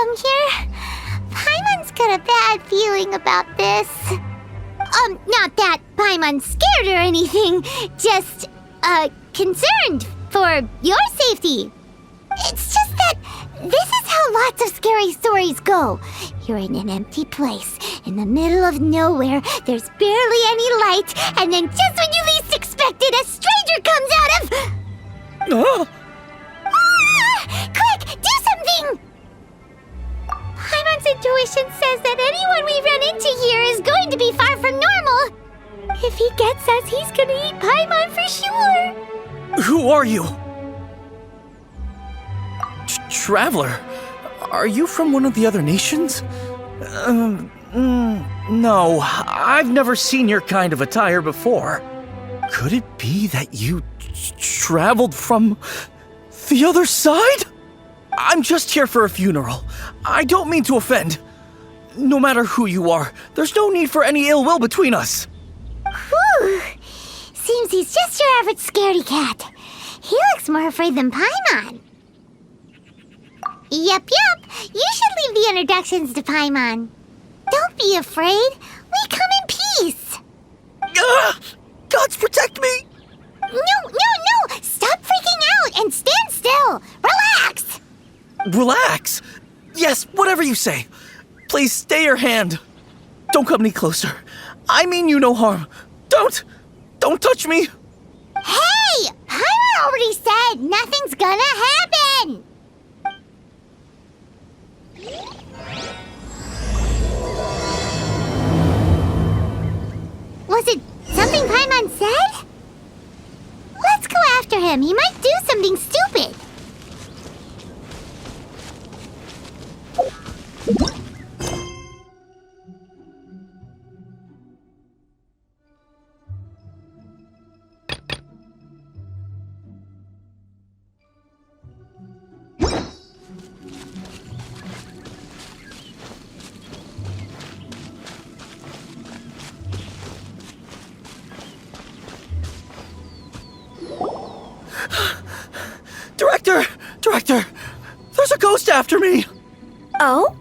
come here? Paimon's got a bad feeling about this. Not that Paimon's scared or anything, just, concerned for your safety. It's just that this is how lots of scary stories go. You're in an empty place, in the middle of nowhere, there's barely any light, and then just when you least expect it, a stranger comes out of... Quick, do something! Paimon's intuition says that anyone we run into here is going to be far from normal. If he gets us, he's gonna eat Paimon for sure. Who are you? Traveler? Are you from one of the other nations? No, I've never seen your kind of attire before. Could it be that you traveled from the other side? I'm just here for a funeral. I don't mean to offend. No matter who you are, there's no need for any ill will between us. Whew. Seems he's just your average scaredy cat. He looks more afraid than Paimon. Yep. You should leave the introductions to Paimon. Don't be afraid. We come in peace. Gods protect me! No! Stop freaking out and stand still. Relax. Relax? Yes, whatever you say. Please stay your hand. Don't come any closer. I mean you no harm. Don't touch me. Hey! Paimon already said nothing's gonna happen. Was it something Paimon said? Let's go after him. He might do something stupid. Director! There's a ghost after me! Oh?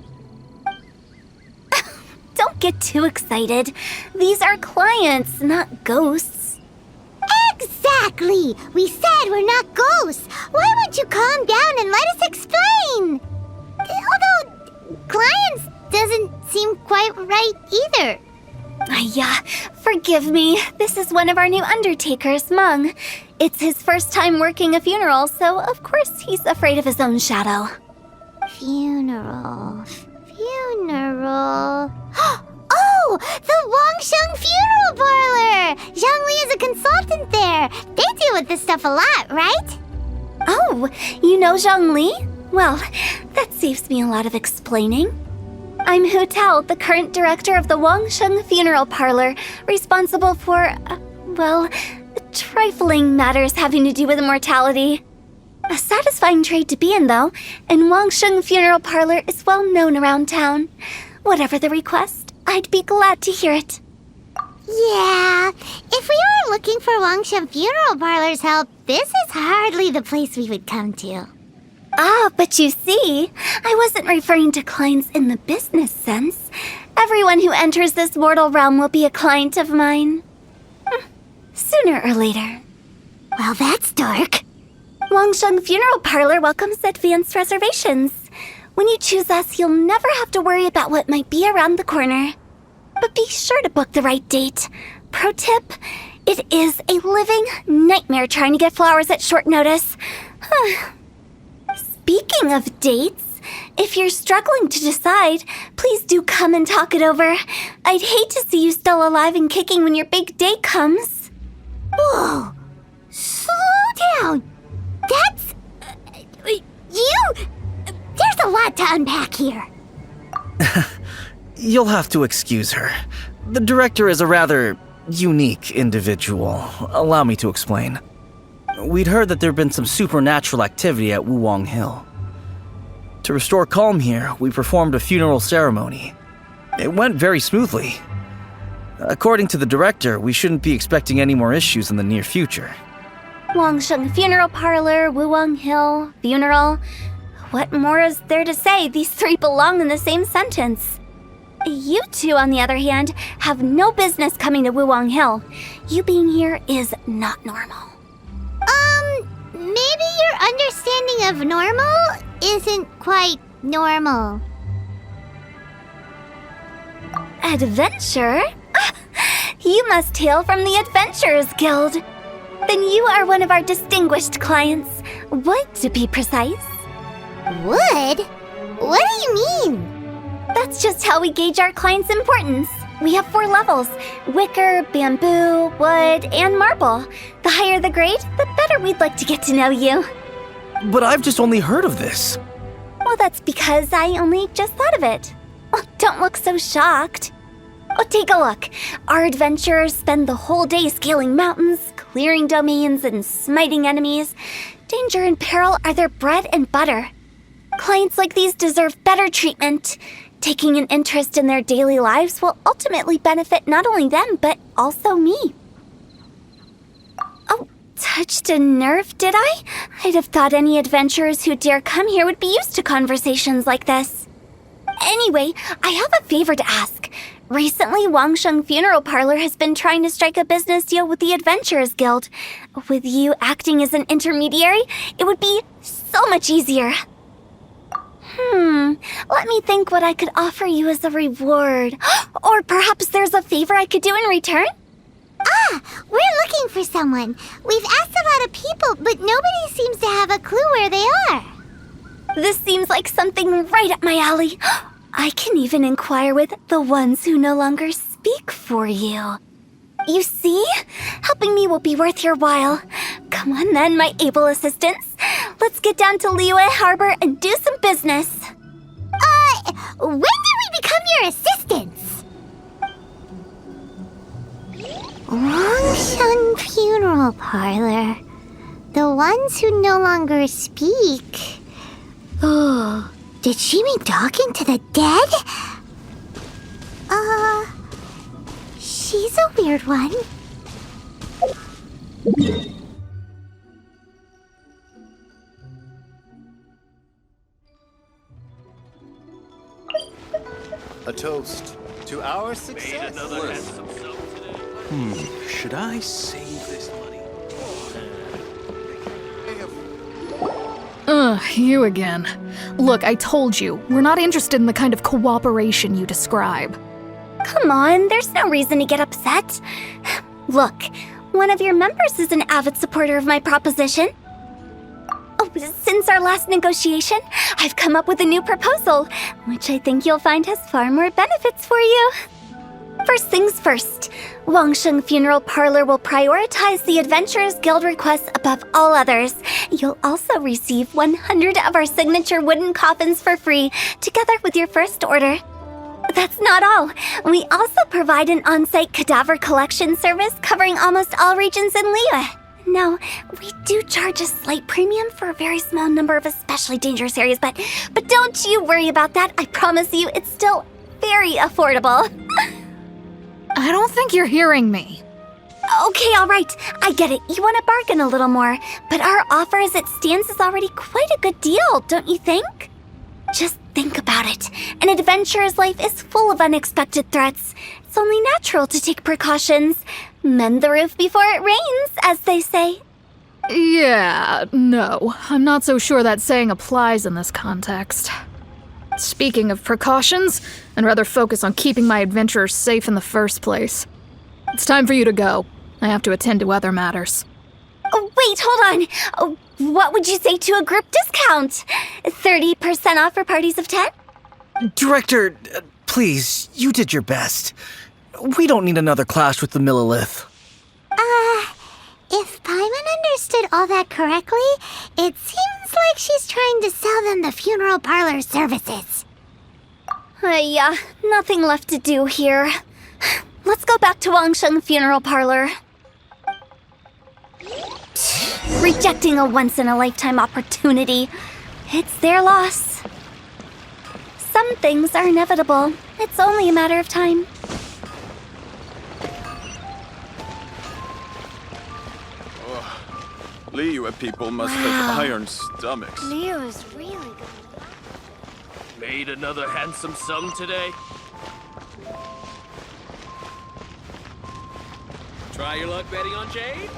Don't get too excited. These are clients, not ghosts. Exactly! We said we're not ghosts. Why won't you calm down and let us explain? Although, clients doesn't seem quite right either. Forgive me. This is one of our new undertakers, Mung. It's his first time working a funeral, so of course he's afraid of his own shadow. Funeral. Oh! The Wangsheng Funeral Parlor! Zhongli is a consultant there. They deal with this stuff a lot, right? Oh, you know Zhongli? Well, that saves me a lot of explaining. I'm Hu Tao, the current director of the Wangsheng Funeral Parlor, responsible for, trifling matters having to do with immortality. A satisfying trade to be in, though, and Wangsheng Funeral Parlor is well known around town. Whatever the request, I'd be glad to hear it. Yeah, if we were looking for Wangsheng Funeral Parlor's help, this is hardly the place we would come to. But you see, I wasn't referring to clients in the business sense. Everyone who enters this mortal realm will be a client of mine. Sooner or later. Well, that's dark. Wangsheng Funeral Parlor welcomes advanced reservations. When you choose us, you'll never have to worry about what might be around the corner. But be sure to book the right date. Pro tip, it is a living nightmare trying to get flowers at short notice. Speaking of dates, if you're struggling to decide, please do come and talk it over. I'd hate to see you still alive and kicking when your big day comes. Whoa! Slow down! That's... There's a lot to unpack here. You'll have to excuse her. The director is a rather unique individual. Allow me to explain. We'd heard that there'd been some supernatural activity at Wuwang Hill. To restore calm here, we performed a funeral ceremony. It went very smoothly. According to the director, we shouldn't be expecting any more issues in the near future. Wangsheng Funeral Parlor, Wuwang Hill, funeral. What more is there to say? These three belong in the same sentence. You two, on the other hand, have no business coming to Wuwang Hill. You being here is not normal. Maybe your understanding of normal isn't quite normal. Adventure? You must hail from the Adventurers Guild. Then you are one of our distinguished clients. Wood, to be precise. Wood? What do you mean? That's just how we gauge our clients' importance. We have 4 levels: wicker, bamboo, wood, and marble. The higher the grade, the better we'd like to get to know you. But I've just only heard of this. Well, that's because I only just thought of it. Oh, don't look so shocked. Oh, take a look. Our adventurers spend the whole day scaling mountains, clearing domains, and smiting enemies. Danger and peril are their bread and butter. Clients like these deserve better treatment. Taking an interest in their daily lives will ultimately benefit not only them, but also me. Oh, touched a nerve, did I? I'd have thought any adventurers who dare come here would be used to conversations like this. Anyway, I have a favor to ask. Recently, Wangsheng Funeral Parlor has been trying to strike a business deal with the Adventurers Guild. With you acting as an intermediary, it would be so much easier. Let me think what I could offer you as a reward. Or perhaps there's a favor I could do in return? We're looking for someone. We've asked a lot of people, but nobody seems to have a clue where they are. This seems like something right up my alley. I can even inquire with the ones who no longer speak for you. You see? Helping me will be worth your while. Come on then, my able assistants. Let's get down to Liyue Harbor and do some business. When did we become your assistants? Wangsheng Funeral Parlor. The ones who no longer speak. Oh, did she mean talking to the dead? She's a weird one. A toast to our success. Should I save this money? You again. Look, I told you, we're not interested in the kind of cooperation you describe. Come on, there's no reason to get upset. Look, one of your members is an avid supporter of my proposition. Oh, since our last negotiation, I've come up with a new proposal, which I think you'll find has far more benefits for you. First things first, Wangsheng Funeral Parlor will prioritize the Adventurers Guild requests above all others. You'll also receive 100 of our signature wooden coffins for free, together with your first order. That's not all. We also provide an on-site cadaver collection service covering almost all regions in Liyue. Now, we do charge a slight premium for a very small number of especially dangerous areas, but don't you worry about that. I promise you, it's still very affordable. I don't think you're hearing me. Okay, all right. I get it. You want to bargain a little more, but our offer as it stands is already quite a good deal, don't you think? Just think about it. An adventurer's life is full of unexpected threats. It's only natural to take precautions. Mend the roof before it rains, as they say. Yeah, no. I'm not so sure that saying applies in this context. Speaking of precautions, I'd rather focus on keeping my adventurers safe in the first place. It's time for you to go. I have to attend to other matters. Oh, wait, hold on. Oh, what would you say to a group discount? 30% off for parties of 10? Director, please, you did your best. We don't need another clash with the Millilith. If Paimon understood all that correctly, it seems like she's trying to sell them the funeral parlor services. Nothing left to do here. Let's go back to Wangsheng Funeral Parlor. Rejecting a once-in-a-lifetime opportunity. It's their loss. Some things are inevitable. It's only a matter of time. Liyue people must have iron stomachs. Leo's really good. Made another handsome sum today? Try your luck betting on Jade?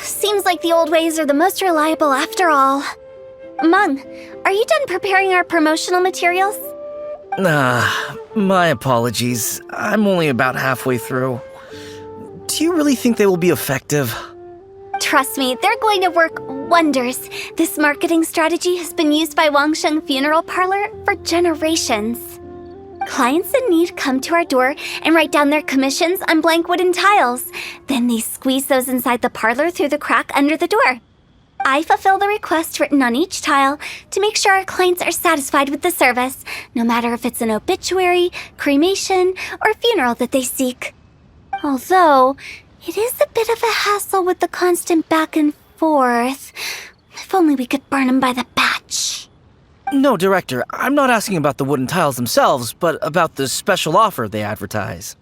Seems like the old ways are the most reliable after all. Mung, are you done preparing our promotional materials? My apologies. I'm only about halfway through. Do you really think they will be effective? Trust me, they're going to work wonders. This marketing strategy has been used by Wangsheng Funeral Parlor for generations. Clients in need come to our door and write down their commissions on blank wooden tiles. Then they squeeze those inside the parlor through the crack under the door. I fulfill the request written on each tile to make sure our clients are satisfied with the service, no matter if it's an obituary, cremation, or funeral that they seek. Although, it is a bit of a hassle with the constant back and forth. If only we could burn them by the batch. No, Director, I'm not asking about the wooden tiles themselves, but about the special offer they advertise.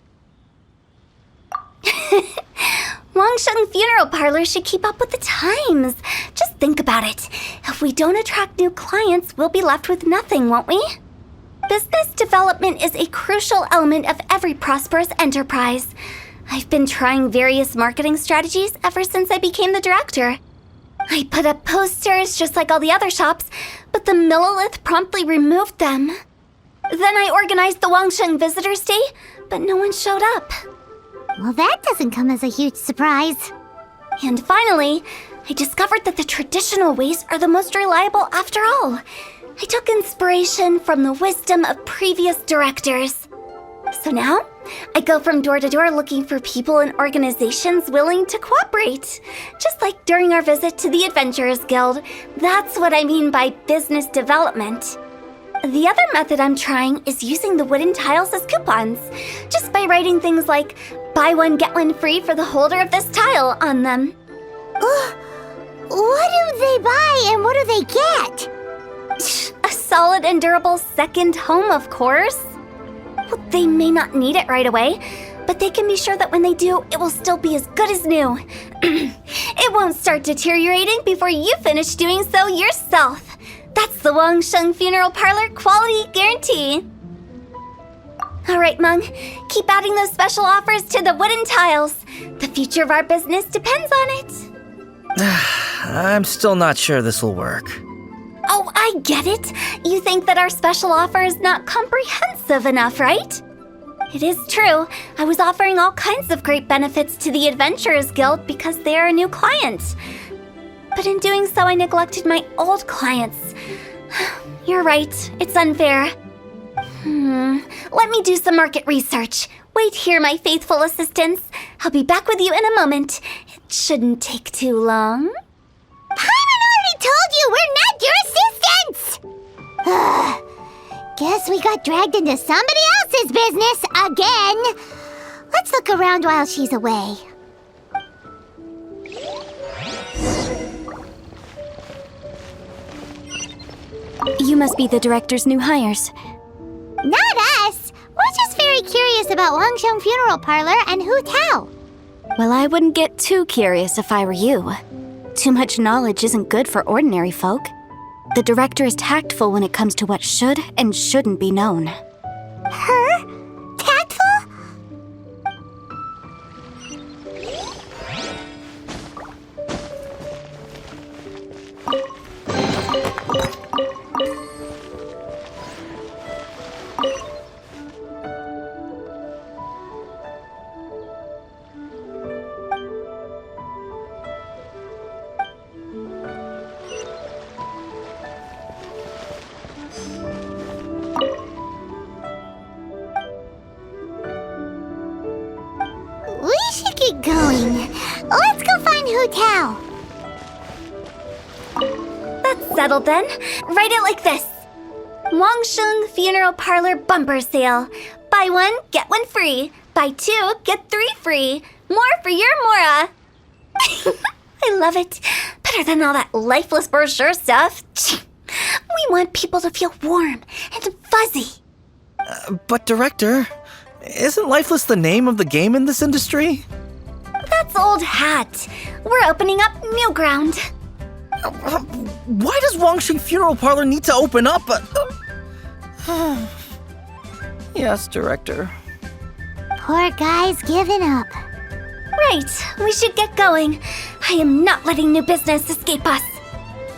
Wangsheng Funeral Parlor should keep up with the times. Just think about it. If we don't attract new clients, we'll be left with nothing, won't we? Business development is a crucial element of every prosperous enterprise. I've been trying various marketing strategies ever since I became the director. I put up posters just like all the other shops, but the Millilith promptly removed them. Then I organized the Wangsheng Visitors Day, but no one showed up. Well, that doesn't come as a huge surprise. And finally, I discovered that the traditional ways are the most reliable after all. I took inspiration from the wisdom of previous directors. So now, I go from door to door looking for people and organizations willing to cooperate. Just like during our visit to the Adventurers Guild. That's what I mean by business development. The other method I'm trying is using the wooden tiles as coupons. Just by writing things like, buy one, get one free for the holder of this tile on them. What do they buy and what do they get? A solid and durable second home, of course. Well, they may not need it right away, but they can be sure that when they do, it will still be as good as new. It won't start deteriorating before you finish doing so yourself. That's the Wangsheng Funeral Parlor quality guarantee. All right, Mung, keep adding those special offers to the wooden tiles. The future of our business depends on it. I'm still not sure this will work. Oh, I get it. You think that our special offer is not comprehensive enough, right? It is true. I was offering all kinds of great benefits to the Adventurers Guild because they are a new client. But in doing so, I neglected my old clients. You're right. It's unfair. Let me do some market research. Wait here, my faithful assistants. I'll be back with you in a moment. It shouldn't take too long. Paimon already told you we're not your assistants! Guess we got dragged into somebody else's business again. Let's look around while she's away. You must be the director's new hires. Not us! We're just very curious about Wangsheng Funeral Parlor and Hu Tao. Well, I wouldn't get too curious if I were you. Too much knowledge isn't good for ordinary folk. The director is tactful when it comes to what should and shouldn't be known. Her? Tactful? We should get going. Let's go find Hu Tao. Settled then. Write it like this. Wangsheng Funeral Parlor Bumper Sale. Buy one, get one free. Buy two, get three free. More for your Mora. I love it. Better than all that lifeless brochure stuff. We want people to feel warm and fuzzy. But Director, isn't Lifeless the name of the game in this industry? That's old hat. We're opening up new ground. Why does Wangsheng Funeral Parlor need to open up? Yes, Director. Poor guy's giving up. Right, we should get going. I am not letting new business escape us.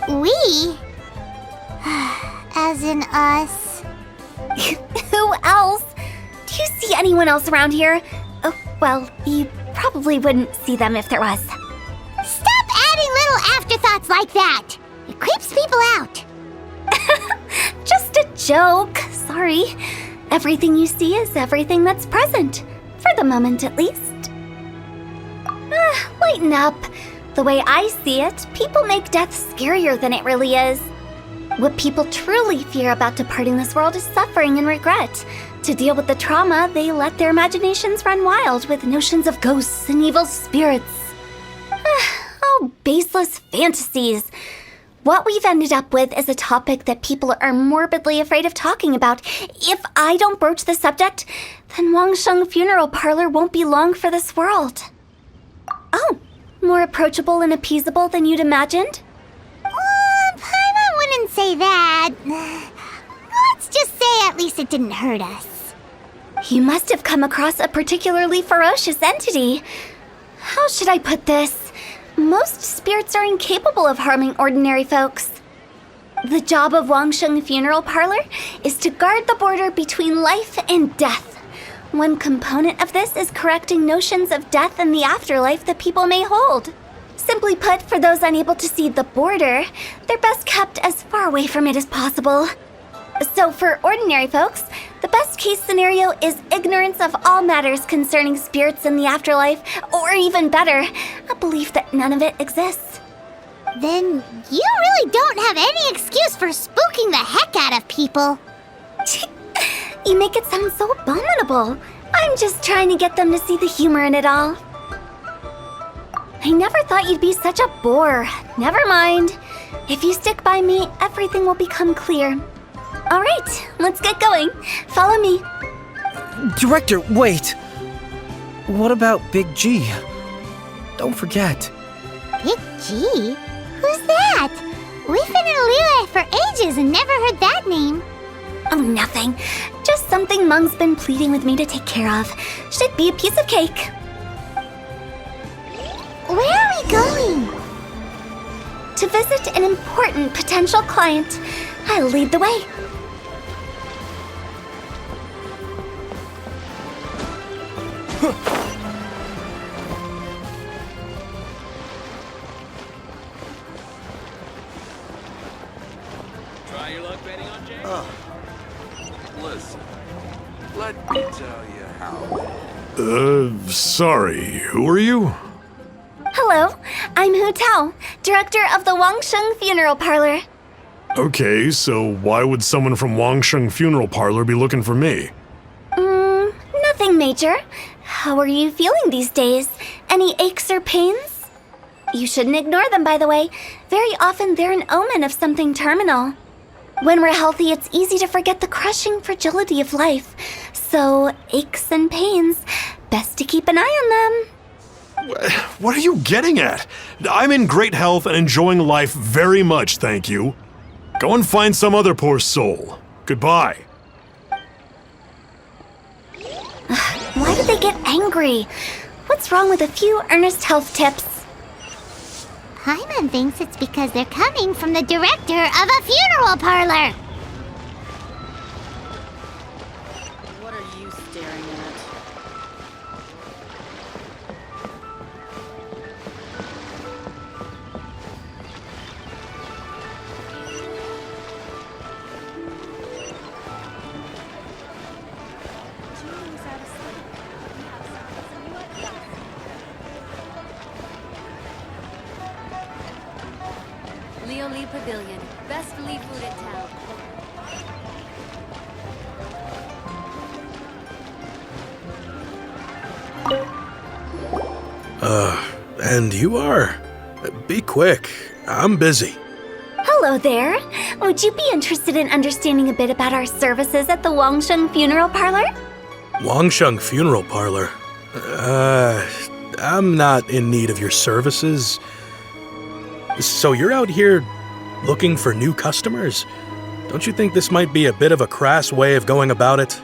We? As in us. Who else? Do you see anyone else around here? Oh, well, you probably wouldn't see them if there was. Stop adding little afterthoughts like that. It creeps people out. Just a joke. Sorry. Everything you see is everything that's present. For the moment, at least. Lighten up. The way I see it, people make death scarier than it really is. What people truly fear about departing this world is suffering and regret. To deal with the trauma, they let their imaginations run wild with notions of ghosts and evil spirits. Oh, baseless fantasies. What we've ended up with is a topic that people are morbidly afraid of talking about. If I don't broach the subject, then Wangsheng Funeral Parlor won't be long for this world. Oh, more approachable and appeasable than you'd imagined? Paimon wouldn't say that. Let's just say at least it didn't hurt us. You must have come across a particularly ferocious entity. How should I put this? Most spirits are incapable of harming ordinary folks. The job of Wangsheng Funeral Parlor is to guard the border between life and death. One component of this is correcting notions of death and the afterlife that people may hold. Simply put, for those unable to see the border, they're best kept as far away from it as possible. So for ordinary folks, the best case scenario is ignorance of all matters concerning spirits in the afterlife, or even better, a belief that none of it exists. Then you really don't have any excuse for spooking the heck out of people. You make it sound so abominable. I'm just trying to get them to see the humor in it all. I never thought you'd be such a bore. Never mind. If you stick by me, everything will become clear. All right, let's get going. Follow me. Director, wait. What about Big G? Don't forget. Big G? Who's that? We've been in Liyue for ages and never heard that name. Oh, nothing. Just something Mung's been pleading with me to take care of. Should be a piece of cake. Where are we going? To visit an important potential client. I'll lead the way. Try your luck betting on Jade? Listen, let me tell you how. Sorry, who are you? Hello, I'm Hu Tao, director of the Wangsheng Funeral Parlor. Okay, so why would someone from Wangsheng Funeral Parlor be looking for me? Nothing major. How are you feeling these days? Any aches or pains? You shouldn't ignore them, by the way. Very often they're an omen of something terminal. When we're healthy, it's easy to forget the crushing fragility of life. So, aches and pains, best to keep an eye on them. What are you getting at? I'm in great health and enjoying life very much, thank you. Go and find some other poor soul. Goodbye. Why do they get angry? What's wrong with a few earnest health tips? Paimon thinks it's because they're coming from the director of a funeral parlor. What are you staring at? Leoli Pavilion. Best flea food in town. And you are? Be quick. I'm busy. Hello there. Would you be interested in understanding a bit about our services at the Wangsheng Funeral Parlor? Wangsheng Funeral Parlor? I'm not in need of your services. So you're out here looking for new customers? Don't you think this might be a bit of a crass way of going about it?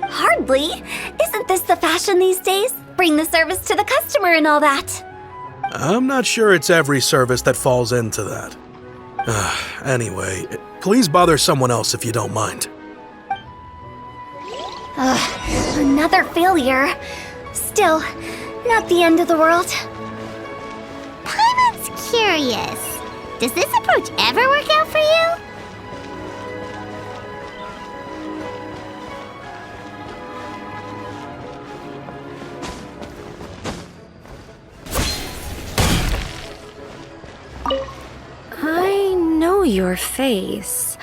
Hardly. Isn't this the fashion these days? Bring the service to the customer and all that. I'm not sure it's every service that falls into that. Anyway, please bother someone else if you don't mind. Another failure. Still, not the end of the world. Paimon's curious. Does this approach ever work out for you? I know your face.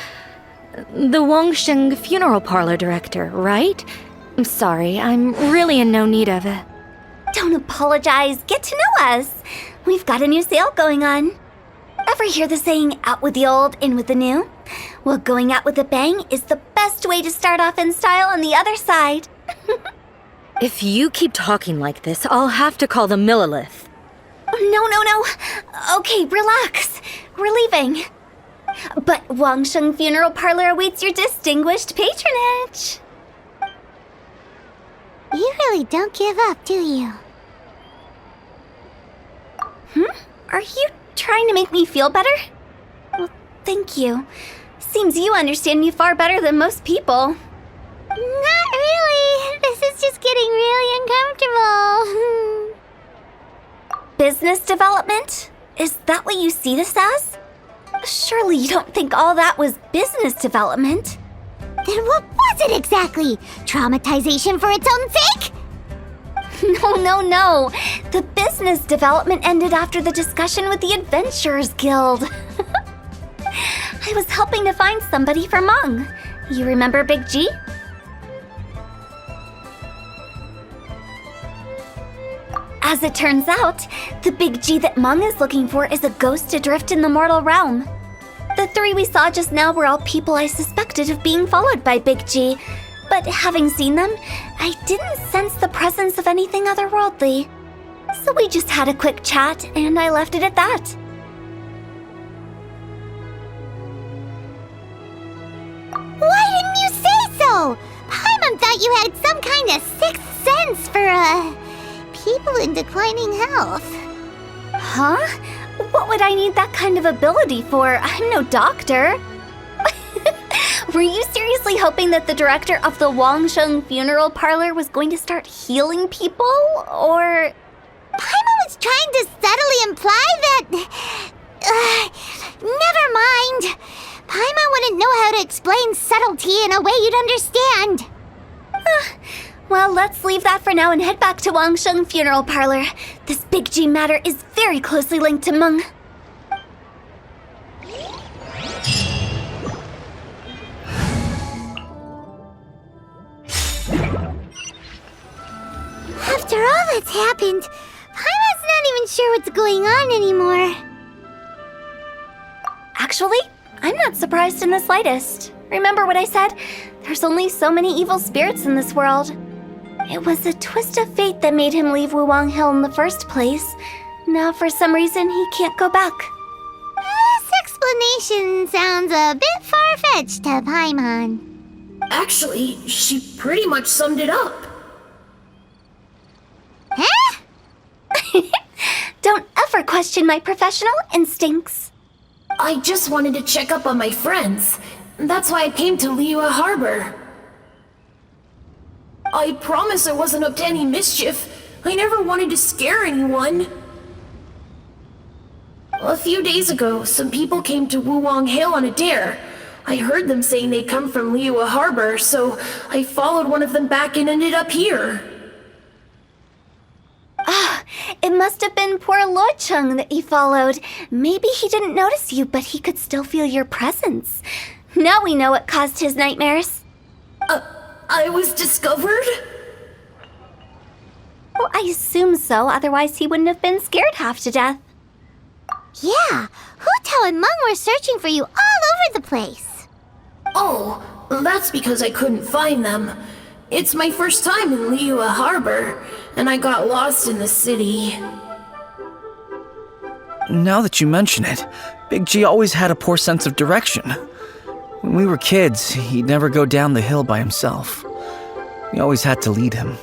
The Wangsheng Funeral Parlor director, right? I'm sorry, I'm really in no need of it. Don't apologize. Get to know us. We've got a new sale going on. Ever hear the saying, out with the old, in with the new? Well, going out with a bang is the best way to start off in style on the other side. If you keep talking like this, I'll have to call the Millilith. No. Okay, relax. We're leaving. But Wangsheng Funeral Parlor awaits your distinguished patronage. You really don't give up, do you? Are you trying to make me feel better? Well, thank you. Seems you understand me far better than most people. Not really. This is just getting really uncomfortable. Business development? Is that what you see this as? Surely you don't think all that was business development? Then what was it exactly? Traumatization for its own sake? No. The business development ended after the discussion with the Adventurers Guild. I was helping to find somebody for Mung. You remember Big G? As it turns out, the Big G that Mung is looking for is a ghost adrift in the mortal realm. The three we saw just now were all people I suspected of being followed by Big G, but having seen them, I didn't sense the presence of anything otherworldly. So we just had a quick chat, and I left it at that. Why didn't you say so? Paimon thought you had some kind of sixth sense for, people in declining health. Huh? What would I need that kind of ability for? I'm no doctor. Were you seriously hoping that the director of the Wangsheng Funeral Parlor was going to start healing people, or...? Paimon was trying to subtly imply that... never mind. Paimon wouldn't know how to explain subtlety in a way you'd understand. Well, let's leave that for now and head back to Wangsheng Funeral Parlor. This Big G matter is very closely linked to Mung. After all that's happened, Paimon's not even sure what's going on anymore. Actually, I'm not surprised in the slightest. Remember what I said? There's only so many evil spirits in this world. It was a twist of fate that made him leave Wuwang Hill in the first place. Now, for some reason, he can't go back. This explanation sounds a bit far-fetched to Paimon. Actually, she pretty much summed it up. Huh? Don't ever question my professional instincts. I just wanted to check up on my friends. That's why I came to Liyue Harbor. I promise I wasn't up to any mischief. I never wanted to scare anyone. A few days ago, some people came to Wuwang Hill on a dare. I heard them saying they'd come from Liyue Harbor, so I followed one of them back and ended up here. It must have been poor Lo Chung that you followed. Maybe he didn't notice you, but he could still feel your presence. Now we know what caused his nightmares. I was discovered? Well, I assume so, otherwise he wouldn't have been scared half to death. Yeah, Hu and Meng were searching for you all over the place. Oh, that's because I couldn't find them. It's my first time in Liyue Harbor, and I got lost in the city. Now that you mention it, Big G always had a poor sense of direction. When we were kids, he'd never go down the hill by himself. We always had to lead him.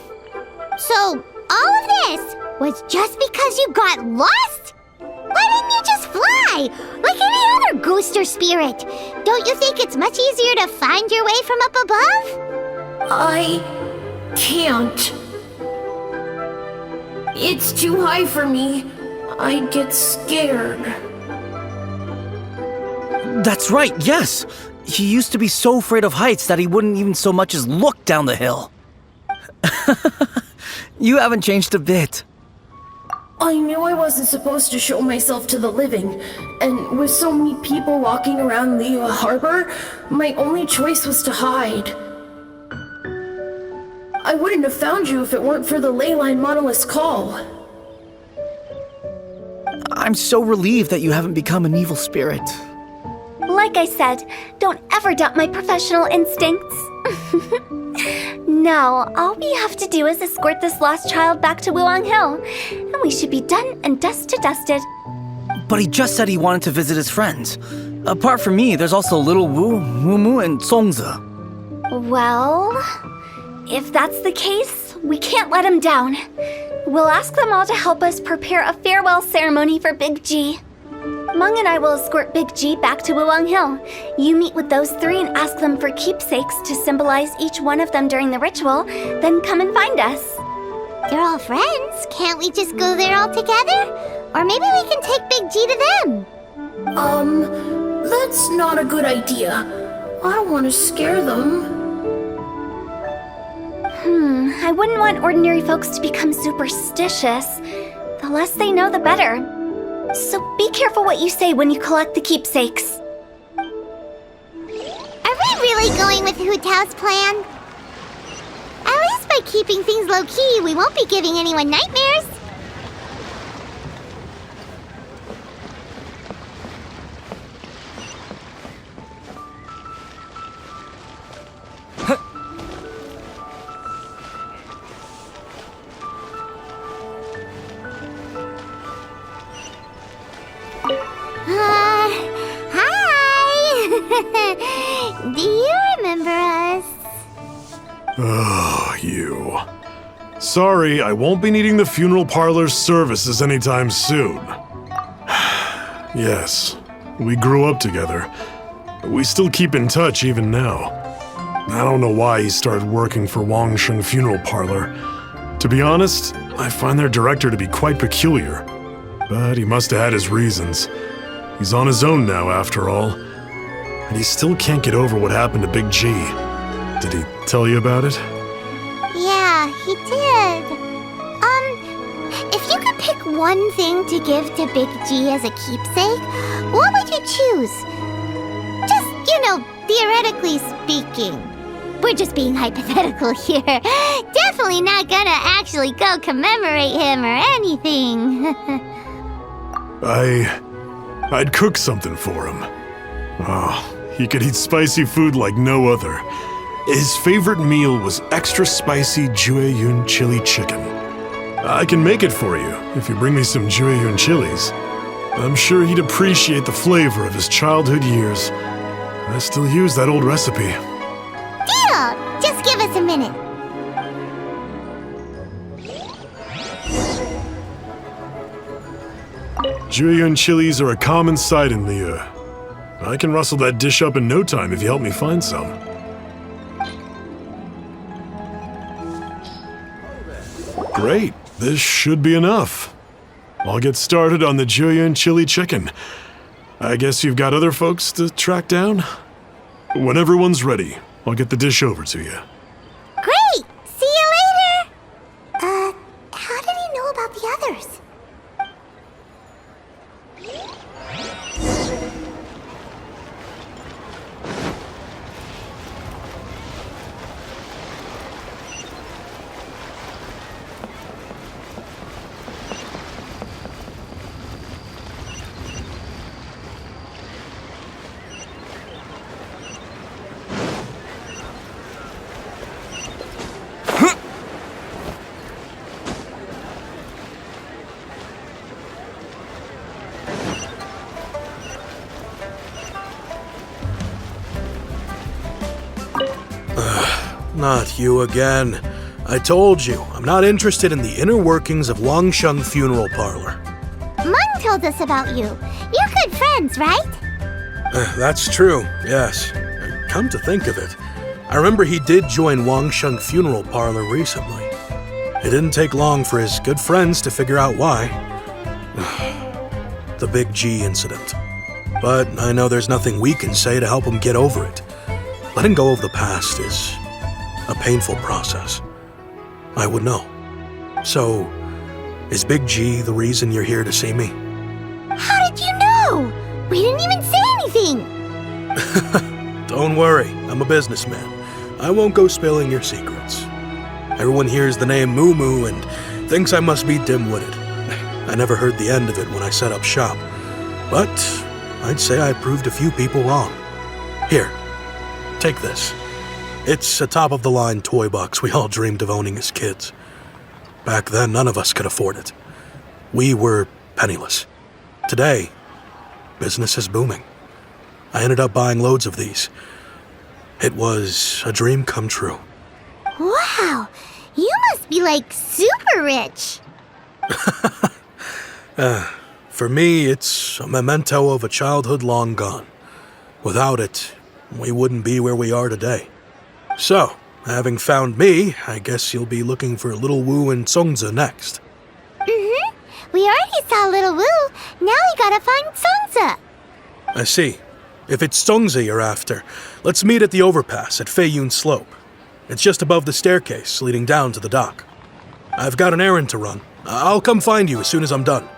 So, all of this was just because you got lost? Why didn't you just fly? Like any other ghost or spirit? Don't you think it's much easier to find your way from up above? I can't. It's too high for me. I'd get scared. That's right, yes! He used to be so afraid of heights that he wouldn't even so much as look down the hill. You haven't changed a bit. I knew I wasn't supposed to show myself to the living, and with so many people walking around Liyue Harbor, my only choice was to hide. I wouldn't have found you if it weren't for the Leyline Monolith's call. I'm so relieved that you haven't become an evil spirit. Like I said, don't ever doubt my professional instincts. Now, all we have to do is escort this lost child back to Wuang Hill, and we should be done and dusted. But he just said he wanted to visit his friends. Apart from me, there's also Little Wu, Mumu, and Songzi. Well, if that's the case, we can't let him down. We'll ask them all to help us prepare a farewell ceremony for Big G. Meng and I will escort Big G back to Wuang Hill. You meet with those three and ask them for keepsakes to symbolize each one of them during the ritual, then come and find us. They're all friends. Can't we just go there all together? Or maybe we can take Big G to them. That's not a good idea. I don't want to scare them. I wouldn't want ordinary folks to become superstitious. The less they know, the better. So be careful what you say when you collect the keepsakes. Are we really going with Hu Tao's plan? At least by keeping things low-key, we won't be giving anyone nightmares. Hi! Do you remember us? Oh, you. Sorry, I won't be needing the funeral parlor's services anytime soon. Yes, we grew up together, but we still keep in touch even now. I don't know why he started working for Wangsheng Funeral Parlor. To be honest, I find their director to be quite peculiar. But he must have had his reasons. He's on his own now, after all. And he still can't get over what happened to Big G. Did he tell you about it? Yeah, he did. If you could pick one thing to give to Big G as a keepsake, what would you choose? Just, theoretically speaking. We're just being hypothetical here. Definitely not gonna actually go commemorate him or anything. I'd cook something for him. Oh, he could eat spicy food like no other. His favorite meal was extra spicy Jueyun chili chicken. I can make it for you if you bring me some Jueyun chilies. I'm sure he'd appreciate the flavor of his childhood years. I still use that old recipe. Deal! Just give us a minute. Jueyun chilies are a common sight in Liyue. I can rustle that dish up in no time if you help me find some. Great, this should be enough. I'll get started on the Jueyun chili chicken. I guess you've got other folks to track down? When everyone's ready, I'll get the dish over to you. Great! See you later! How did he know about the others? Not you again. I told you, I'm not interested in the inner workings of Wangsheng Funeral Parlor. Mung told us about you. You're good friends, right? That's true, yes. Come to think of it, I remember he did join Wangsheng Funeral Parlor recently. It didn't take long for his good friends to figure out why. The Big G incident. But I know there's nothing we can say to help him get over it. Letting go of the past is a painful process. I would know. So, is Big G the reason you're here to see me? How did you know? We didn't even say anything! Don't worry, I'm a businessman. I won't go spilling your secrets. Everyone hears the name Moo Moo and thinks I must be dim-witted. I never heard the end of it when I set up shop. But I'd say I proved a few people wrong. Here, take this. It's a top-of-the-line toy box we all dreamed of owning as kids. Back then, none of us could afford it. We were penniless. Today, business is booming. I ended up buying loads of these. It was a dream come true. Wow, you must be like super rich. For me, it's a memento of a childhood long gone. Without it, we wouldn't be where we are today. So, having found me, I guess you'll be looking for Little Wu and Songza next. Mm-hmm. We already saw Little Wu. Now we gotta find Songza. I see. If it's Songza you're after, let's meet at the overpass at Feiyun Slope. It's just above the staircase leading down to the dock. I've got an errand to run. I'll come find you as soon as I'm done.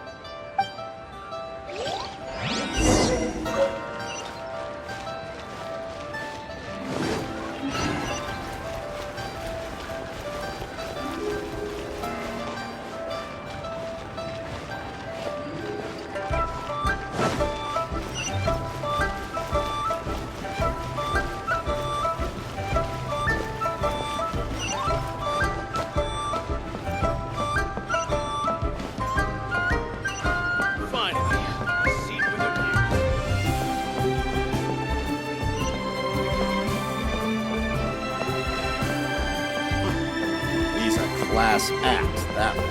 Class act, that one.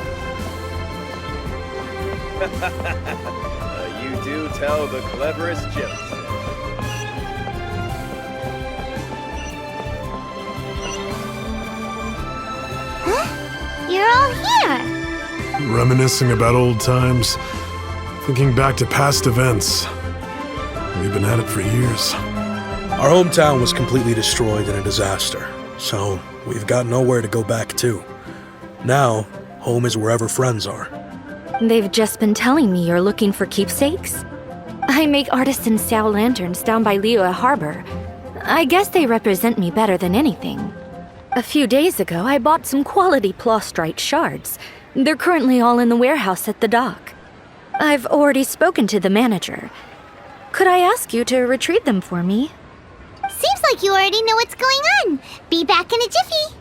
You do tell the cleverest jokes. Huh? You're all here. Reminiscing about old times, thinking back to past events. We've been at it for years. Our hometown was completely destroyed in a disaster, so we've got nowhere to go back to. Now, home is wherever friends are. They've just been telling me you're looking for keepsakes? I make artisan Sao lanterns down by Liyue Harbor. I guess they represent me better than anything. A few days ago, I bought some quality plastrite shards. They're currently all in the warehouse at the dock. I've already spoken to the manager. Could I ask you to retrieve them for me? Seems like you already know what's going on. Be back in a jiffy.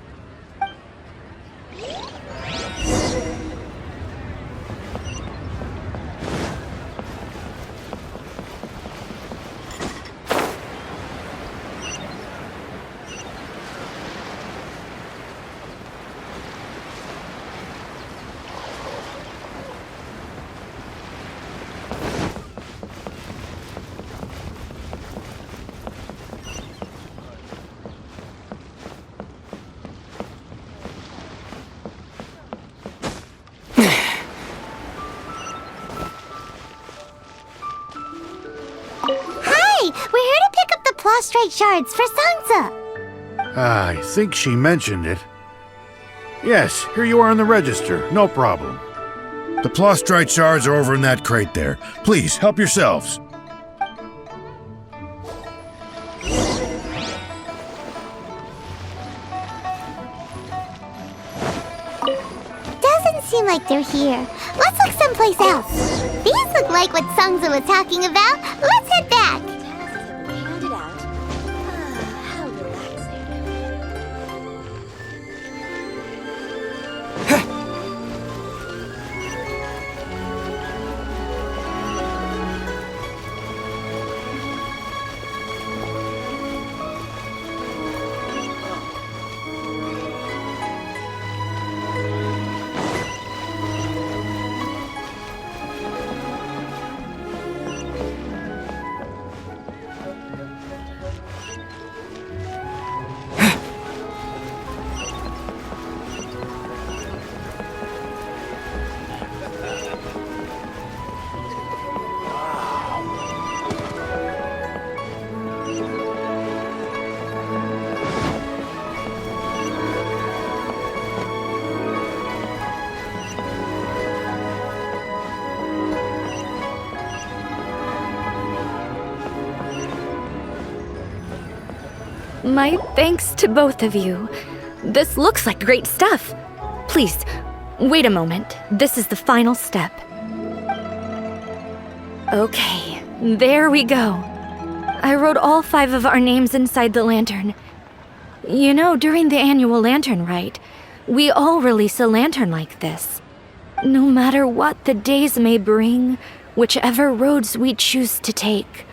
Prostrate shards for Sansa. I think she mentioned it. Yes, here you are on the register. No problem. The plastrite shards are over in that crate there. Please, help yourselves. Doesn't seem like they're here. Let's look someplace else. These look like what Sansa was talking about. Let's head back. My thanks to both of you. This looks like great stuff. Please, wait a moment. This is the final step. Okay, there we go. I wrote all 5 of our names inside the lantern. You know, during the annual lantern rite, we all release a lantern like this. No matter what the days may bring, whichever roads we choose to take.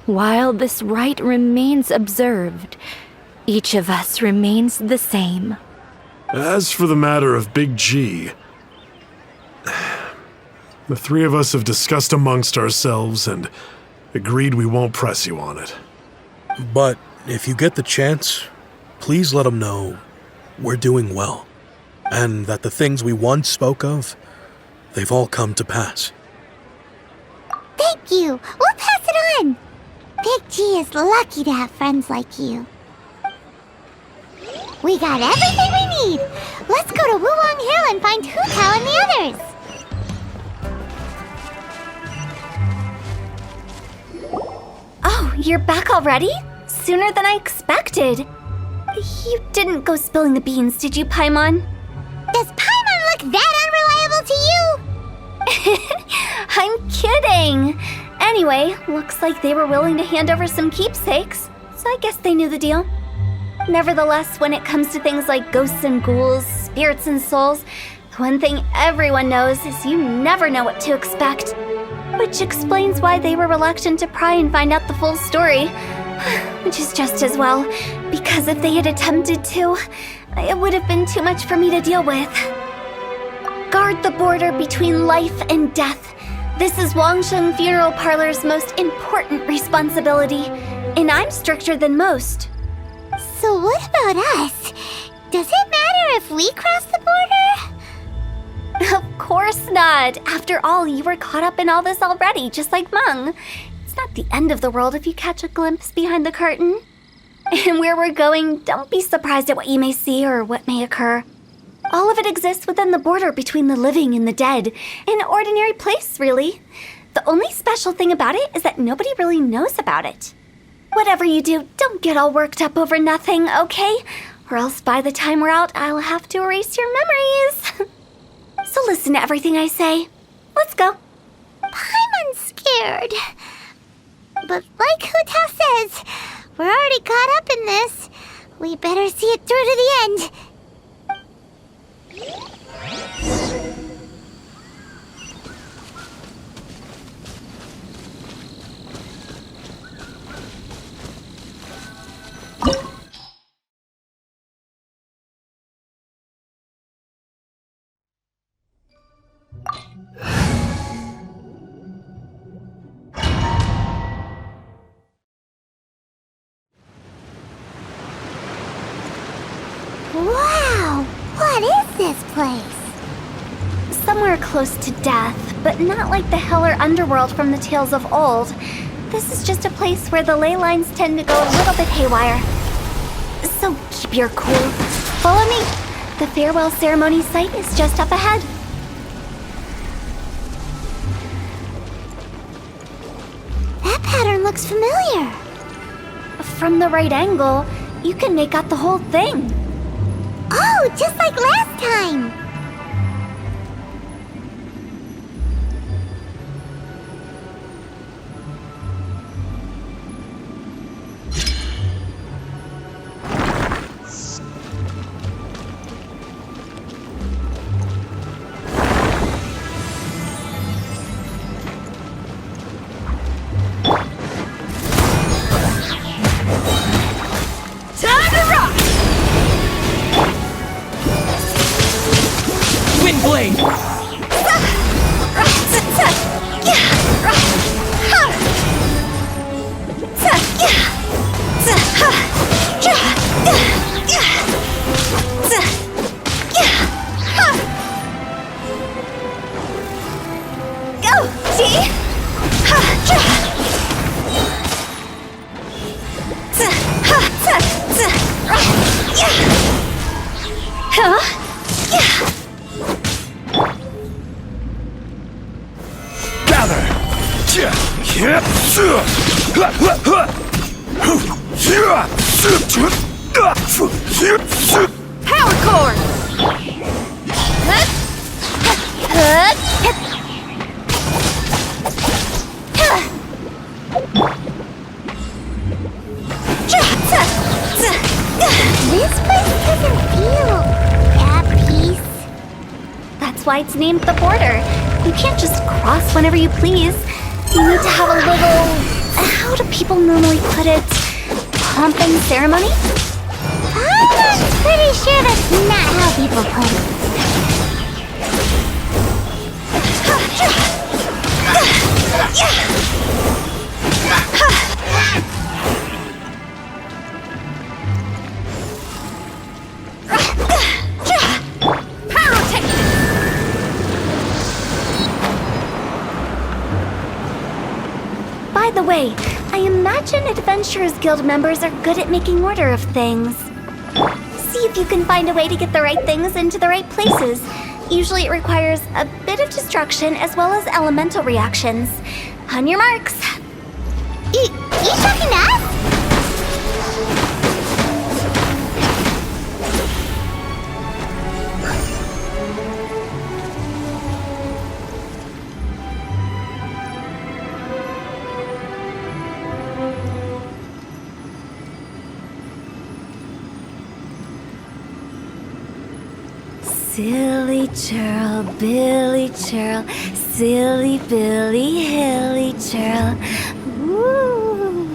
While this rite remains observed, each of us remains the same. As for the matter of Big G, the 3 of us have discussed amongst ourselves and agreed we won't press you on it. But if you get the chance, please let him know we're doing well, and that the things we once spoke of, they've all come to pass. Thank you. We'll pass it on. Big G is lucky to have friends like you. We got everything we need. Let's go to Wuwang Hill and find Hu Tao and the others. Oh, you're back already? Sooner than I expected. You didn't go spilling the beans, did you, Paimon? Does Paimon look that unreliable to you? I'm kidding. Anyway, looks like they were willing to hand over some keepsakes, so I guess they knew the deal. Nevertheless, when it comes to things like ghosts and ghouls, spirits and souls, the one thing everyone knows is you never know what to expect. Which explains why they were reluctant to pry and find out the full story. Which is just as well, because if they had attempted to, it would have been too much for me to deal with. Guard the border between life and death. This is Wangsheng Funeral Parlor's most important responsibility, and I'm stricter than most. So what about us? Does it matter if we cross the border? Of course not. After all, you were caught up in all this already, just like Meng. It's not the end of the world if you catch a glimpse behind the curtain. And where we're going, don't be surprised at what you may see or what may occur. All of it exists within the border between the living and the dead. An ordinary place, really. The only special thing about it is that nobody really knows about it. Whatever you do, don't get all worked up over nothing, okay? Or else by the time we're out, I'll have to erase your memories. So listen to everything I say. Let's go. Paimon's scared. But like Hu Tao says, we're already caught up in this. We better see it through to the end. Wow! What is this place? Somewhere close to death, but not like the hell or underworld from the tales of old. This is just a place where the ley lines tend to go a little bit haywire. So keep your cool. Follow me. The farewell ceremony site is just up ahead. That pattern looks familiar. From the right angle, you can make out the whole thing. Oh, just like last time! Time to rock! Wind blade! Go, G! Power cord! This place doesn't feel at peace. That's why it's named the border. You can't just cross whenever you please. You need to have a little... how do people normally put it? Pomp and ceremony? I'm pretty sure that's not how people put it. By the way, I imagine Adventurers Guild members are good at making order of things. See if you can find a way to get the right things into the right places. Usually it requires a bit of destruction as well as elemental reactions. On your marks. You talking to us? Silly churl, Billy churl, silly Billy, hilly churl. Woo!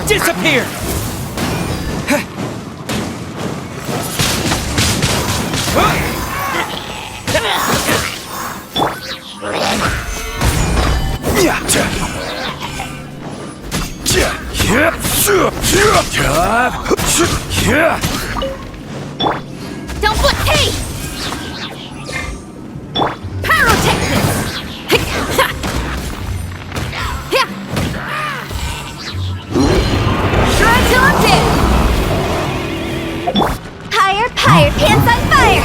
Disappear! Don't flip! Hey! Pyrotechnics! Try till I'm dead! Higher, higher, pants on fire!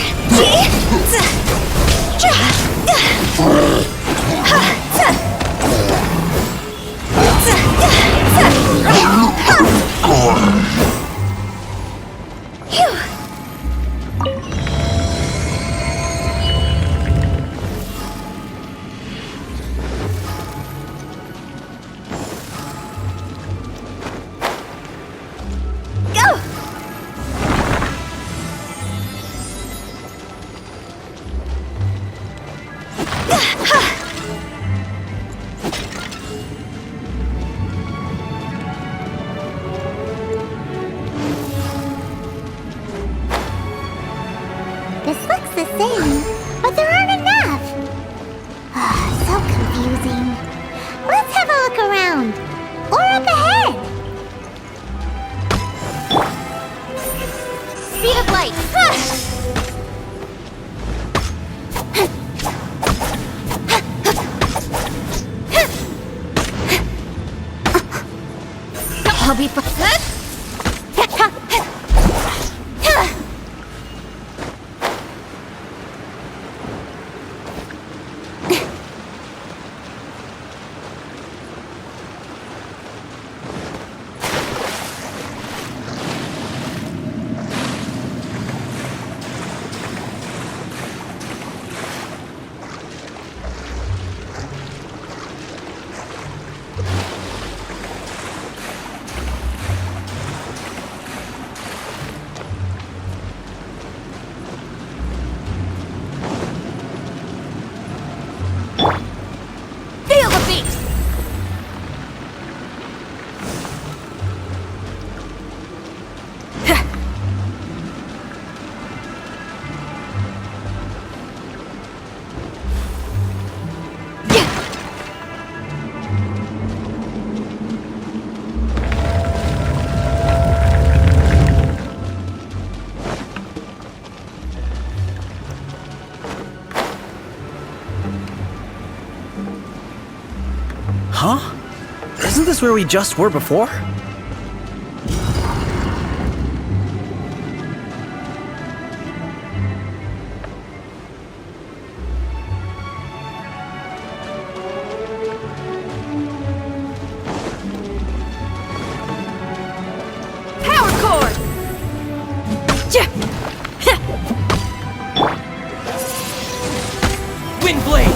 This looks the same, but there aren't enough. So confusing. Let's have a look around. Or up ahead. Speed of light. I'll be for this where we just were before? Power cord! Wind blade!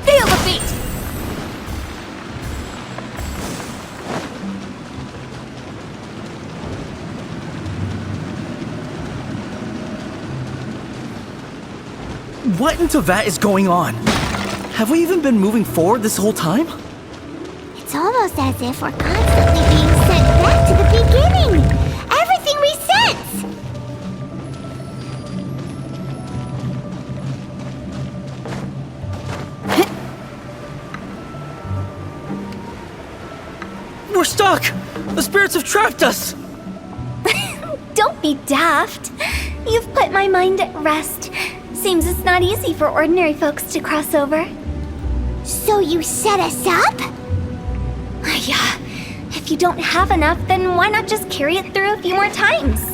Feel the beat! What in Tevat is going on? Have we even been moving forward this whole time? It's almost as if we're constantly being sent back to the beginning. Everything resets. We're stuck! The spirits have trapped us! Don't be daft. You've put my mind at rest. Seems it's not easy for ordinary folks to cross over. So you set us up? Yeah. If you don't have enough, then why not just carry it through a few more times?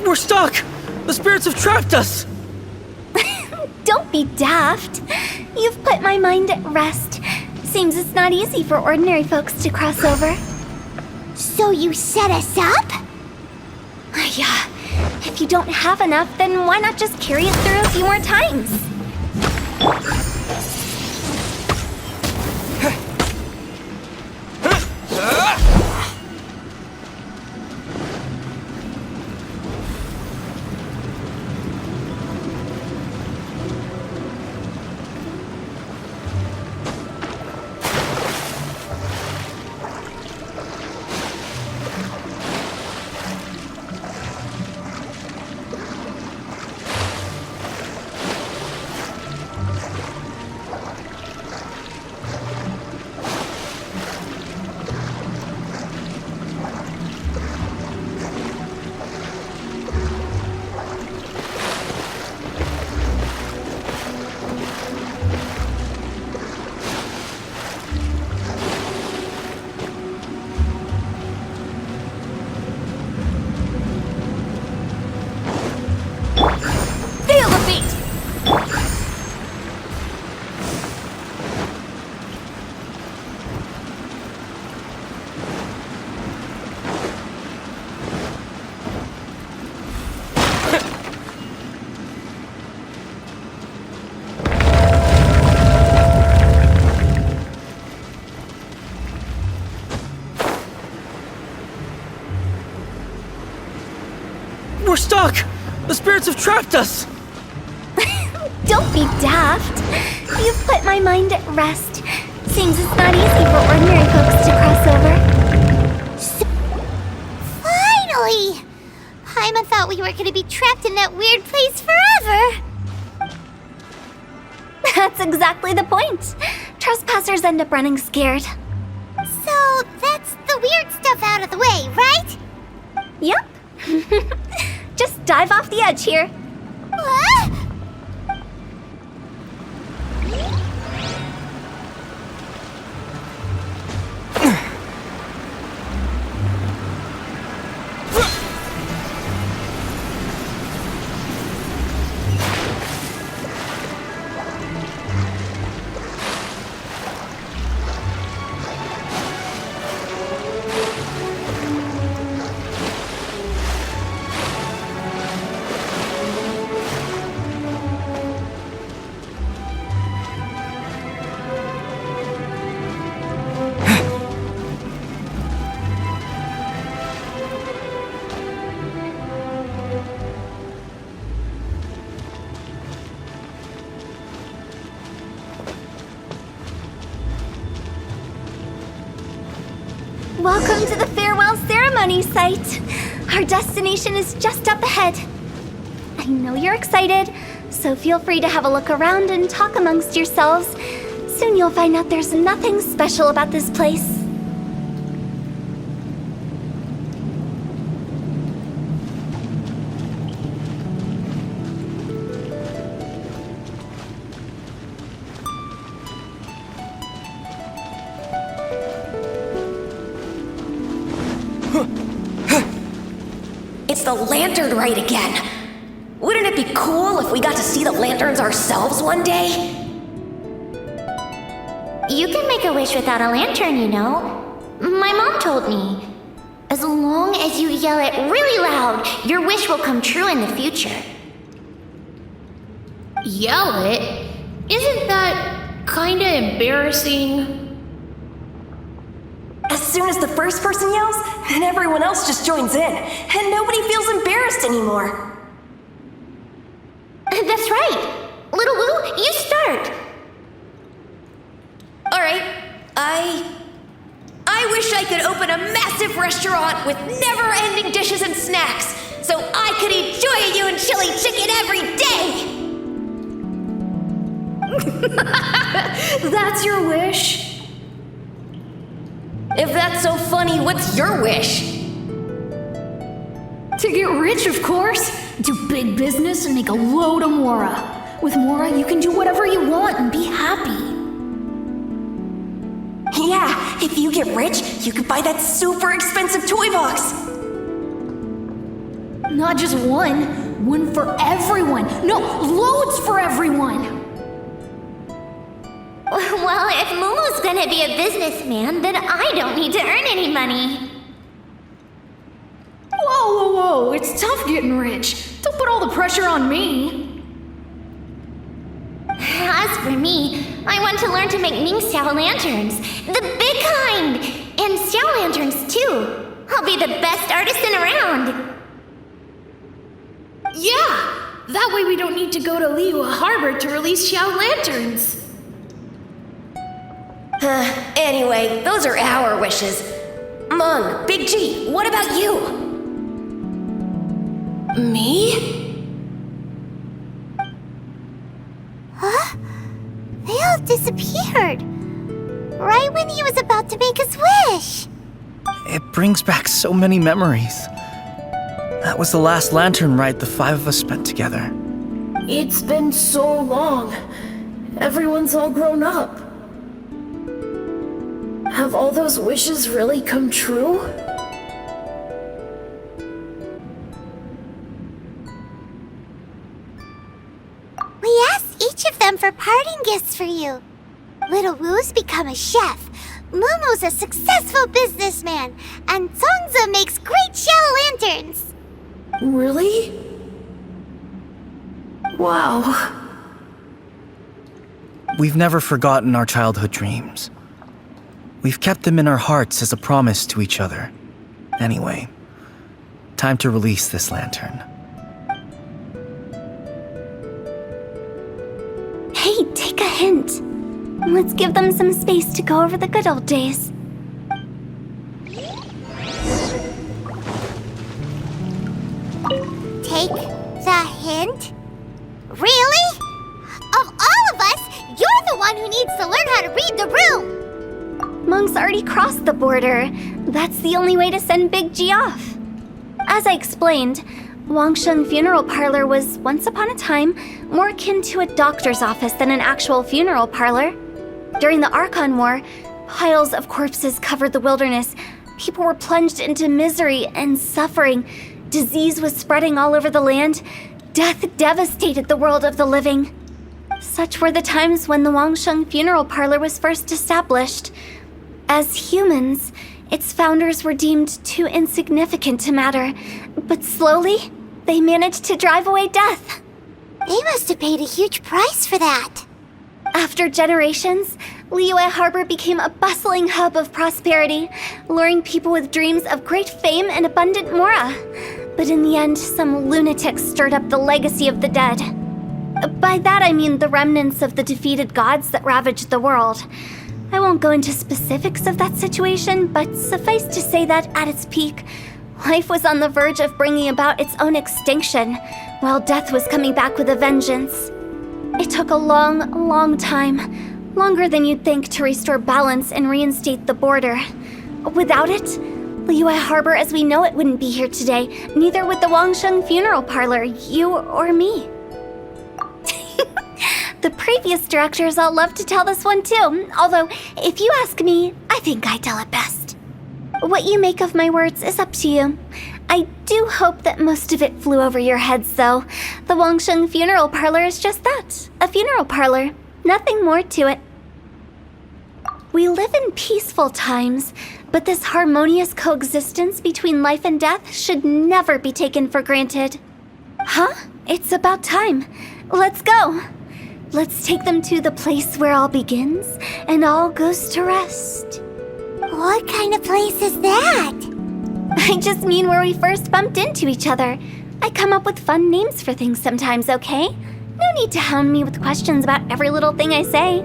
We're stuck! The spirits have trapped us! Don't be daft. You've put my mind at rest. Seems it's not easy for ordinary folks to cross over. So you set us up? Yeah. If you don't have enough, then why not just carry it through a few more times? The spirits have trapped us! Don't be daft. You've put my mind at rest. Seems it's not easy for ordinary folks to cross over. Finally! Paimon thought we were going to be trapped in that weird place forever. That's exactly the point. Trespassers end up running scared. So that's the weird stuff out of the way, right? Yep. Just dive off the edge here. What? Welcome to the farewell ceremony site. Our destination is just up ahead. I know you're excited, so feel free to have a look around and talk amongst yourselves. Soon you'll find out there's nothing special about this place. It's the lantern rite again. Wouldn't it be cool if we got to see the lanterns ourselves one day? You can make a wish without a lantern, you know. My mom told me. As long as you yell it really loud, your wish will come true in the future. Yell it? Isn't that kinda embarrassing? As soon as the first person yells, then everyone else just joins in, and nobody feels embarrassed anymore. That's right. Little Woo, you start. Alright, I wish I could open a massive restaurant with never-ending dishes and snacks, so I could eat Joy You and Chili Chicken every day! That's your wish? If that's so funny, what's your wish? To get rich, of course. Do big business and make a load of Mora. With Mora, you can do whatever you want and be happy. Yeah, if you get rich, you could buy that super expensive toy box. Not just one. One for everyone. No, loads for everyone. Well, if Momo's gonna be a businessman, then I don't need to earn any money. Whoa. It's tough getting rich. Don't put all the pressure on me. As for me, I want to learn to make Ming Xiao lanterns. The big kind! And Xiao lanterns, too. I'll be the best artisan around. Yeah! That way we don't need to go to Liyue Harbor to release Xiao lanterns. Anyway, those are our wishes. Mung, Big G, what about you? Me? Huh? They all disappeared. Right when he was about to make his wish. It brings back so many memories. That was the last lantern rite the five of us spent together. It's been so long. Everyone's all grown up. Have all those wishes really come true? We asked each of them for parting gifts for you. Little Woo's become a chef, Momo's a successful businessman, and Songza makes great shell lanterns. Really? Wow. We've never forgotten our childhood dreams. We've kept them in our hearts as a promise to each other. Anyway, time to release this lantern. Let's give them some space to go over the good old days. Take the hint? Really? Of all of us, you're the one who needs to learn how to read the room! Monk's already crossed the border. That's the only way to send Big G off. As I explained, Wangsheng Funeral Parlor was, once upon a time, more akin to a doctor's office than an actual funeral parlor. During the Archon War, piles of corpses covered the wilderness. People were plunged into misery and suffering. Disease was spreading all over the land. Death devastated the world of the living. Such were the times when the Wangsheng Funeral Parlor was first established. As humans, its founders were deemed too insignificant to matter, but slowly, they managed to drive away death. They must have paid a huge price for that. After generations, Liyue Harbor became a bustling hub of prosperity, luring people with dreams of great fame and abundant mora. But in the end, some lunatics stirred up the legacy of the dead. By that I mean the remnants of the defeated gods that ravaged the world. I won't go into specifics of that situation, but suffice to say that at its peak, life was on the verge of bringing about its own extinction, while death was coming back with a vengeance. It took a long, long time, longer than you'd think, to restore balance and reinstate the border. Without it, Liyue Harbor as we know it wouldn't be here today, neither would the Wangsheng Funeral Parlor, you or me. The previous directors all love to tell this one too, although, if you ask me, I think I tell it best. What you make of my words is up to you. I do hope that most of it flew over your heads, though. The Wangsheng Funeral Parlor is just that, a funeral parlor. Nothing more to it. We live in peaceful times, but this harmonious coexistence between life and death should never be taken for granted. Huh? It's about time. Let's go. Let's take them to the place where all begins and all goes to rest. What kind of place is that? I just mean where we first bumped into each other. I come up with fun names for things sometimes, okay? No need to hound me with questions about every little thing I say.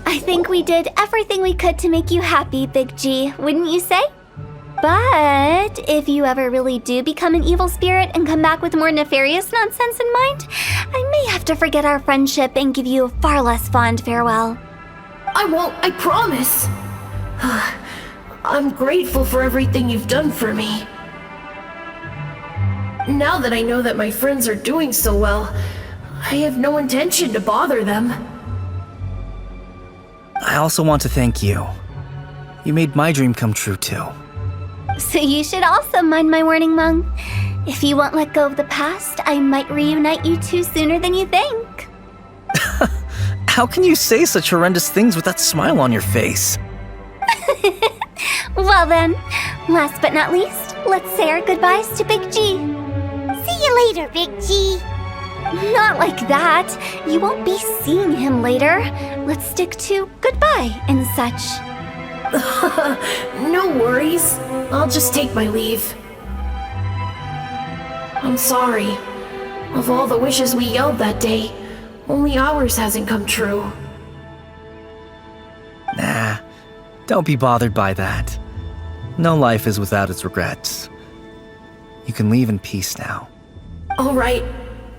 I think we did everything we could to make you happy, Big G, wouldn't you say? But if you ever really do become an evil spirit and come back with more nefarious nonsense in mind, I may have to forget our friendship and give you a far less fond farewell. I won't, I promise. I'm grateful for everything you've done for me. Now that I know that my friends are doing so well, I have no intention to bother them. I also want to thank you. You made my dream come true, too. So you should also mind my warning, Mung. If you won't let go of the past, I might reunite you two sooner than you think. How can you say such horrendous things with that smile on your face? Well then, last but not least, let's say our goodbyes to Big G. See you later, Big G. Not like that. You won't be seeing him later. Let's stick to goodbye and such. No worries. I'll just take my leave. I'm sorry. Of all the wishes we yelled that day, only ours hasn't come true. Nah, don't be bothered by that. No life is without its regrets. You can leave in peace now. All right.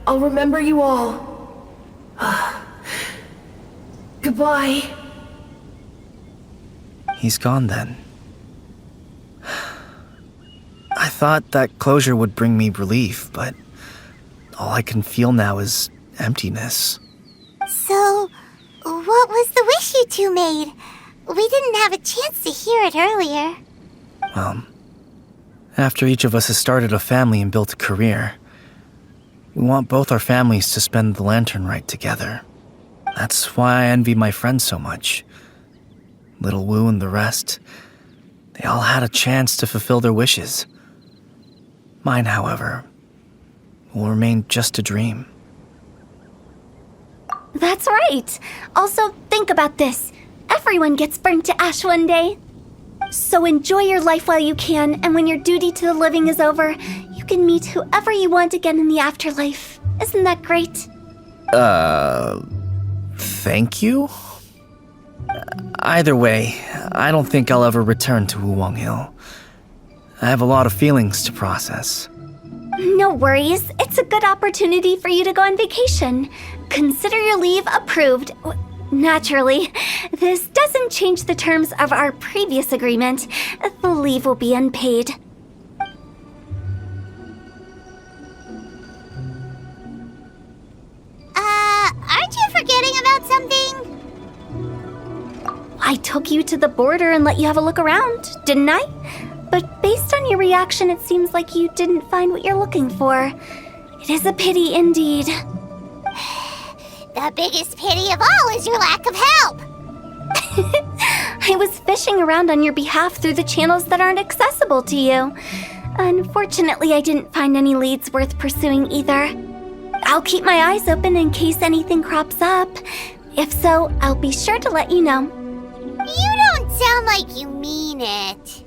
I'll remember you all. Goodbye. He's gone then. I thought that closure would bring me relief, but all I can feel now is emptiness. So, what was the wish you two made? We didn't have a chance to hear it earlier. After each of us has started a family and built a career, we want both our families to spend the lantern rite together. That's why I envy my friends so much. Little Wu and the rest, they all had a chance to fulfill their wishes. Mine, however, will remain just a dream. That's right. Also, think about this. Everyone gets burnt to ash one day. So enjoy your life while you can, and when your duty to the living is over, you can meet whoever you want again in the afterlife. Isn't that great? Thank you? Either way, I don't think I'll ever return to Wuwang Hill. I have a lot of feelings to process. No worries. It's a good opportunity for you to go on vacation. Consider your leave approved. Naturally, this doesn't change the terms of our previous agreement. The leave will be unpaid. Aren't you forgetting about something? I took you to the border and let you have a look around, didn't I? But based on your reaction, it seems like you didn't find what you're looking for. It is a pity indeed. The biggest pity of all is your lack of help. I was fishing around on your behalf through the channels that aren't accessible to you. Unfortunately, I didn't find any leads worth pursuing either. I'll keep my eyes open in case anything crops up. If so, I'll be sure to let you know. You don't sound like you mean it.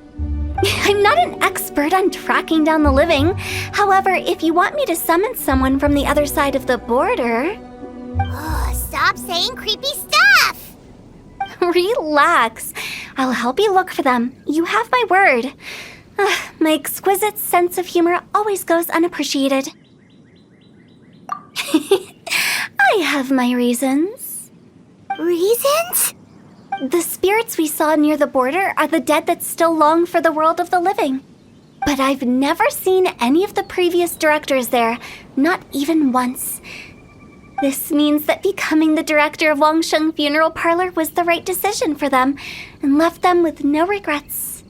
I'm not an expert on tracking down the living. However, if you want me to summon someone from the other side of the border... Oh, stop saying creepy stuff! Relax. I'll help you look for them. You have my word. My exquisite sense of humor always goes unappreciated. I have my reasons. Reasons? The spirits we saw near the border are the dead that still long for the world of the living. But I've never seen any of the previous directors there, not even once. This means that becoming the director of Wangsheng Funeral Parlor was the right decision for them, and left them with no regrets.